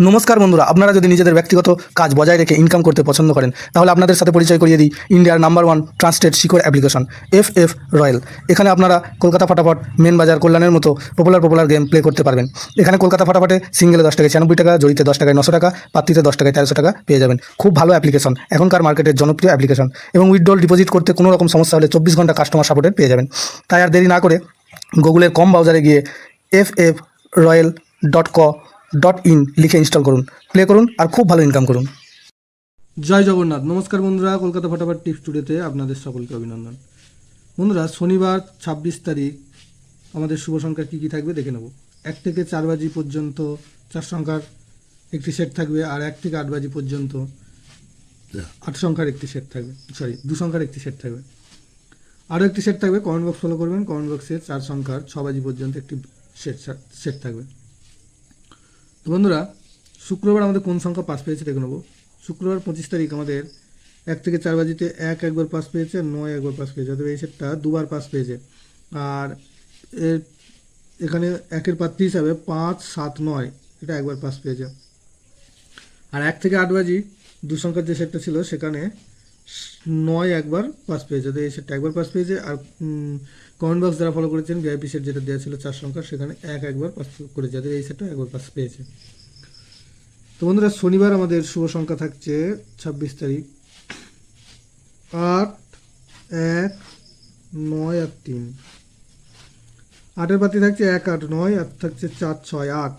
নমস্কার বন্ধুরা, আপনারা যদি নিজেদের ব্যক্তিগত কাজ বজায় রেখে ইনকাম করতে পছন্দ করেন তাহলে আপনাদের সাথে পরিচয় করিয়ে দিই ইন্ডিয়ার নাম্বার 1 ট্রান্সটেড শিকড় অ্যাপ্লিকেশন FF রয়্যাল। এখানে আপনারা কলকাতা ফাটাফাট, মেন বাজার, কল্যাণের মতো পপুলার গেম প্লে করতে পারবেন। এখানে কলকাতা ফাটাফাটে সিঙ্গেলে 10 টাকায় 96 টাকা, জড়িতে 10 টাকায় 900 টাকা, পাত্রিতে 10 টাকায় 1300 টাকা পেয়ে যাবেন। খুব ভালো অ্যাপ্লিকেশন, এখনকার মার্কেটের জনপ্রিয় অ্যাপ্লিকেশন এবং উইথড্রল ডিপোজিট করতে কোনো রকম সমস্যা হলে 24 ঘন্টা কাস্টমার সাপোর্টের পেয়ে যাবেন। তাই আর দেরি না করে গুগলের কম ব্রাউজারে গিয়ে ffroyal.co.in লিখে ইনস্টল করুন, প্লে করুন আর খুব ভালো ইনকাম করুন। জয় জগন্নাথ। নমস্কার বন্ধুরা, কলকাতা ফাটাফাট টিপস টুডেতে আপনাদের সকলকে অভিনন্দন। বন্ধুরা, শনিবার 26 তারিখ আমাদের শুভ সংখ্যা কী কী থাকবে দেখে নেব। 1 থেকে 4 বাজি পর্যন্ত 4 সংখ্যার একটি সেট থাকবে, আর 1 থেকে 8 বাজি পর্যন্ত 8 সংখ্যার একটি সেট থাকবে, 2 সংখ্যার একটি সেট থাকবে। আরও একটি সেট থাকবে, কমেন্ট বক্স ফলো করবেন, কমেন্ট বক্সে 4 সংখ্যার 6 বাজি পর্যন্ত একটি সেট থাকবে। তো বন্ধুরা, শুক্রবার আমাদের কোন সংখ্যা পাস পেয়েছে দেখে নেব। শুক্রবার 25 তারিখ আমাদের 1 থেকে 4 বাজিতে 1 একবার পাস পেয়েছে, 9 একবার পাস পেয়েছে, অর্থাৎ এই সেটটা দুবার পাস পেয়েছে। আর এখানে 1-এর প্রার্থী হিসাবে 5, 7, 9 এটা একবার পাস পেয়েছে। আর 1 থেকে 8 বাজি 2 সংখ্যার যে সেটটা ছিল সেখানে 9 একবার পাস পেয়েছে, তো এই সেটটা একবার পাস পেয়েছে। আর কমেন্ট বক্স যারা ফলো করেছেন, ভিআইপি সেট যেটা দেওয়া ছিল 4 সংখ্যার, সেখানে 1 একবার পাস করেছে, যাদের এই সেটটা একবার পাস পেয়েছে। তো বন্ধুরা, শনিবার আমাদের শুভ সংখ্যা থাকছে 26 তারিখ 8, 1, 9 আর 3। 8-এর প্রার্থী থাকছে 1, 8, 9 আর থাকছে 4, 6, 8।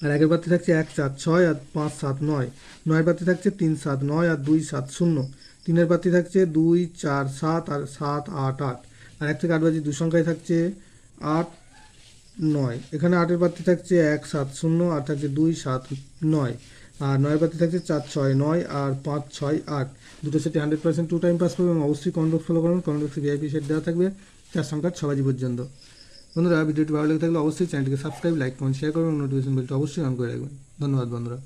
আর 1-এর প্রার্থী থাকছে 1, 4, 6 আর 5, 7, 9। 9-এর প্রার্থী থাকছে 3, 7, 9 আর 2, 7, 0। 3-এর প্রার্থী থাকছে 2, 4, 7 আর 7, 8, 8। আর 1 থেকে 8 বাজি 2 সংখ্যায় থাকছে 8, 9। এখানে 8-এর প্রার্থী থাকছে 1, 7, 0 আর থাকছে 2, 7, 9। আর 9-এর প্রার্থী থাকছে 4, 6, 9 আর 5, 6, 8। দুটো সেটে 100% 2 টাইম পাস পাবে এবং অবশ্যই কমেন্ট বক্স ফলো করুন। কমেন্ট বক্সে ভিআইপি সেট দেওয়া থাকবে 4 সংখ্যার 6 বাজি পর্যন্ত। বন্ধুরা, ভিডিওটি ভালো লেগে থাকলে অবশ্যই চ্যানেলটিকে সাবস্ক্রাইব, লাইক, কমেন্ট, শেয়ার করবেন এবং নোটিফিকেশন বেলটা অবশ্যই অন করে রাখবেন। ধন্যবাদ বন্ধুরা।